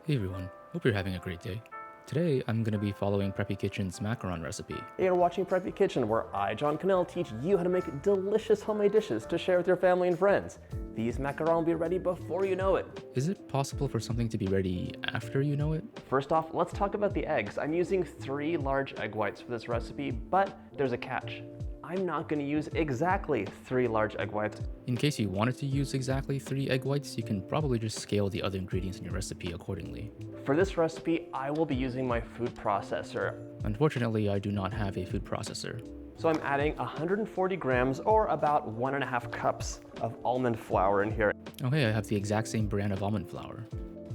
Hey everyone, hope you're having a great day. Today, I'm going to be following Preppy Kitchen's macaron recipe. You're watching Preppy Kitchen, where I, John Cannell, teach you how to make delicious homemade dishes to share with your family and friends. These macarons will be ready before you know it. Is it possible for something to be ready after you know it? First off, let's talk about the eggs. I'm using 3 large egg whites for this recipe, but there's a catch. I'm not going to use exactly 3 large egg whites. In case you wanted to use exactly 3 egg whites, you can probably just scale the other ingredients in your recipe accordingly. For this recipe, I will be using my food processor. Unfortunately, I do not have a food processor. So I'm adding 140 grams or about 1.5 cups of almond flour in here. Okay, I have the exact same brand of almond flour.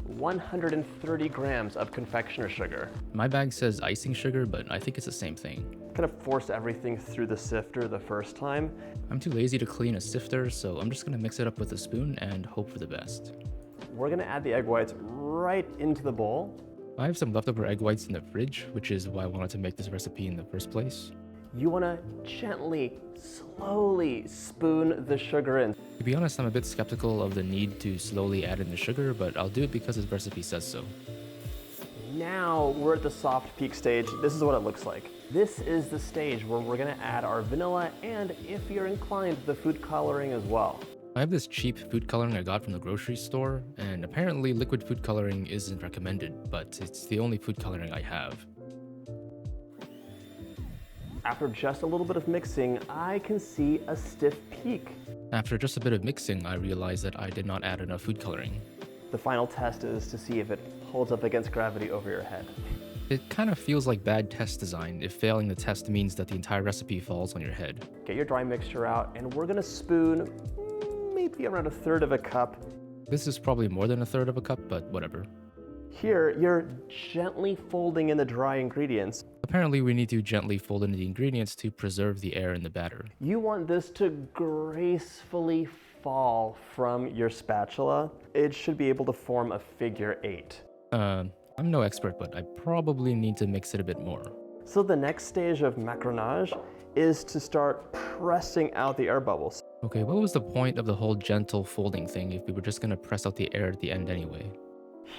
130 grams of confectioner sugar. My bag says icing sugar, but I think it's the same thing. Kind of force everything through the sifter the first time. I'm too lazy to clean a sifter, so I'm just going to mix it up with a spoon and hope for the best. We're gonna add the egg whites right into the bowl. I have some leftover egg whites in the fridge, which is why I wanted to make this recipe in the first place. You wanna gently, slowly spoon the sugar in. To be honest, I'm a bit skeptical of the need to slowly add in the sugar, but I'll do it because this recipe says so. Now we're at the soft peak stage. This is what it looks like. This is the stage where we're gonna add our vanilla and, if you're inclined, the food coloring as well. I have this cheap food coloring I got from the grocery store, and apparently liquid food coloring isn't recommended, but it's the only food coloring I have. After just a little bit of mixing, I can see a stiff peak. After just a bit of mixing, I realized that I did not add enough food coloring. The final test is to see if it holds up against gravity over your head. It kind of feels like bad test design if failing the test means that the entire recipe falls on your head. Get your dry mixture out, and we're gonna spoon maybe around 1/3 of a cup. This is probably more than 1/3 of a cup, but whatever. Here, you're gently folding in the dry ingredients. Apparently, we need to gently fold in the ingredients to preserve the air in the batter. You want this to gracefully fall from your spatula. It should be able to form a figure 8. I'm no expert, but I probably need to mix it a bit more. So the next stage of macaronage is to start pressing out the air bubbles. Okay, what was the point of the whole gentle folding thing if we were just gonna press out the air at the end anyway?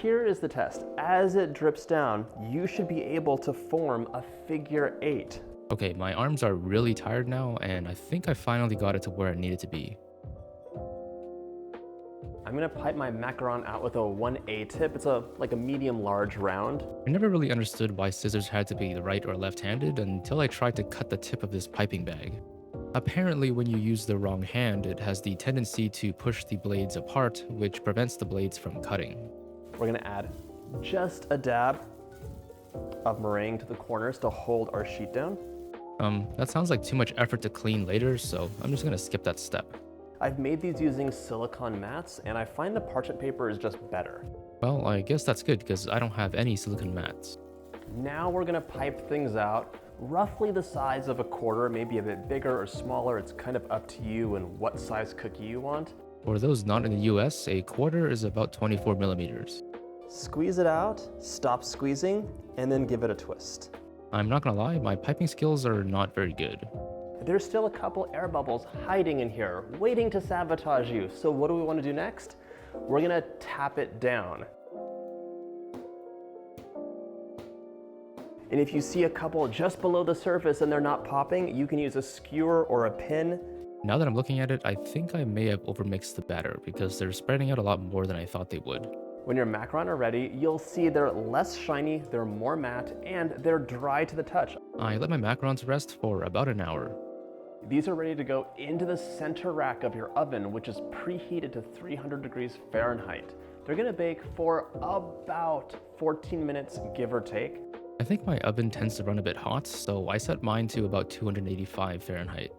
Here is the test. As it drips down, you should be able to form a figure 8. Okay, my arms are really tired now, and I think I finally got it to where it needed to be. I'm gonna pipe my macaron out with a 1A tip. It's like a medium-large round. I never really understood why scissors had to be right or left-handed until I tried to cut the tip of this piping bag. Apparently, when you use the wrong hand, it has the tendency to push the blades apart, which prevents the blades from cutting. We're gonna add just a dab of meringue to the corners to hold our sheet down. That sounds like too much effort to clean later, so I'm just gonna skip that step. I've made these using silicone mats, and I find the parchment paper is just better. Well, I guess that's good, because I don't have any silicone mats. Now we're gonna pipe things out roughly the size of a quarter, maybe a bit bigger or smaller. It's kind of up to you and what size cookie you want. For those not in the US, a quarter is about 24 millimeters. Squeeze it out, stop squeezing, and then give it a twist. I'm not gonna lie, my piping skills are not very good. There's still a couple air bubbles hiding in here, waiting to sabotage you. So what do we want to do next? We're gonna tap it down. And if you see a couple just below the surface and they're not popping, you can use a skewer or a pin. Now that I'm looking at it, I think I may have overmixed the batter because they're spreading out a lot more than I thought they would. When your macaron are ready, you'll see they're less shiny, they're more matte, and they're dry to the touch. I let my macarons rest for about an hour. These are ready to go into the center rack of your oven, which is preheated to 300 degrees Fahrenheit. They're gonna bake for about 14 minutes, give or take. I think my oven tends to run a bit hot, so I set mine to about 285 Fahrenheit.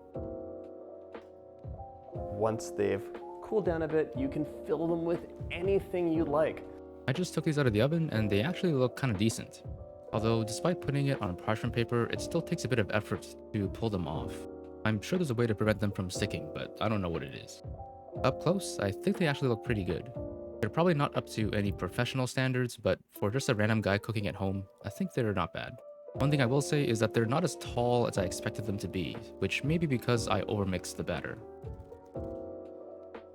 Once they've cooled down a bit, you can fill them with anything you'd like. I just took these out of the oven and they actually look kind of decent. Although despite putting it on parchment paper, it still takes a bit of effort to pull them off. I'm sure there's a way to prevent them from sticking, but I don't know what it is. Up close, I think they actually look pretty good. They're probably not up to any professional standards, but for just a random guy cooking at home, I think they're not bad. One thing I will say is that they're not as tall as I expected them to be, which may be because I overmixed the batter.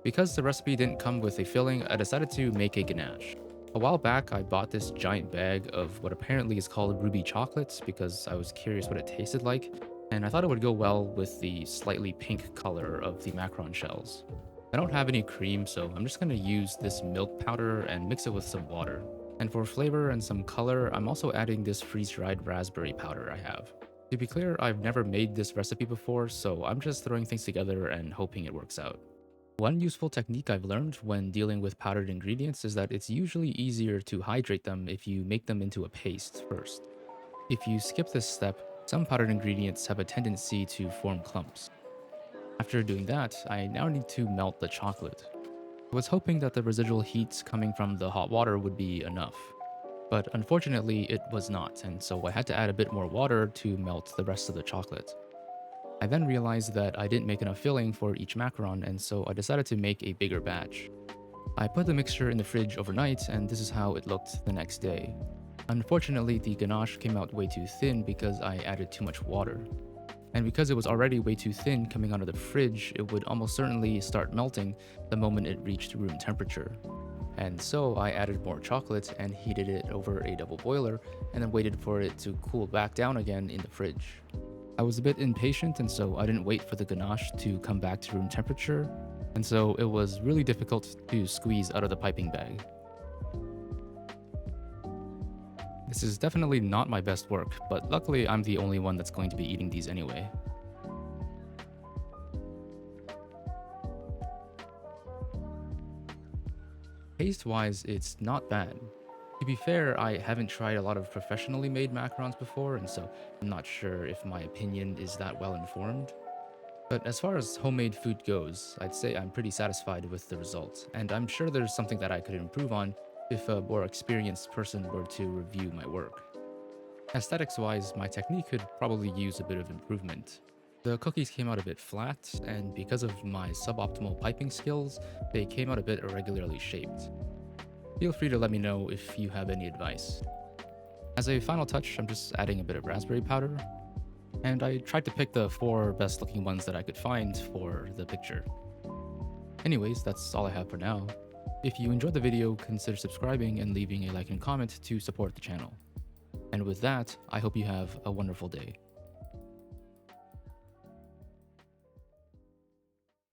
Because the recipe didn't come with a filling, I decided to make a ganache. A while back, I bought this giant bag of what apparently is called ruby chocolates because I was curious what it tasted like, and I thought it would go well with the slightly pink color of the macaron shells. I don't have any cream, so I'm just going to use this milk powder and mix it with some water. And for flavor and some color, I'm also adding this freeze-dried raspberry powder I have. To be clear, I've never made this recipe before, so I'm just throwing things together and hoping it works out. One useful technique I've learned when dealing with powdered ingredients is that it's usually easier to hydrate them if you make them into a paste first. If you skip this step, some powdered ingredients have a tendency to form clumps. After doing that, I now need to melt the chocolate. I was hoping that the residual heat coming from the hot water would be enough, but unfortunately it was not, and so I had to add a bit more water to melt the rest of the chocolate. I then realized that I didn't make enough filling for each macaron, and so I decided to make a bigger batch. I put the mixture in the fridge overnight, and this is how it looked the next day. Unfortunately, the ganache came out way too thin because I added too much water. And because it was already way too thin coming out of the fridge, it would almost certainly start melting the moment it reached room temperature. And so I added more chocolate and heated it over a double boiler, and then waited for it to cool back down again in the fridge. I was a bit impatient, and so I didn't wait for the ganache to come back to room temperature, and so it was really difficult to squeeze out of the piping bag. This is definitely not my best work, but luckily I'm the only one that's going to be eating these anyway. Taste-wise, it's not bad. To be fair, I haven't tried a lot of professionally made macarons before, and so I'm not sure if my opinion is that well informed. But as far as homemade food goes, I'd say I'm pretty satisfied with the results, and I'm sure there's something that I could improve on if a more experienced person were to review my work. Aesthetics-wise, my technique could probably use a bit of improvement. The cookies came out a bit flat, and because of my suboptimal piping skills, they came out a bit irregularly shaped. Feel free to let me know if you have any advice. As a final touch, I'm just adding a bit of raspberry powder, and I tried to pick the 4 best looking ones that I could find for the picture. Anyways, that's all I have for now. If you enjoyed the video, consider subscribing and leaving a like and comment to support the channel. And with that, I hope you have a wonderful day.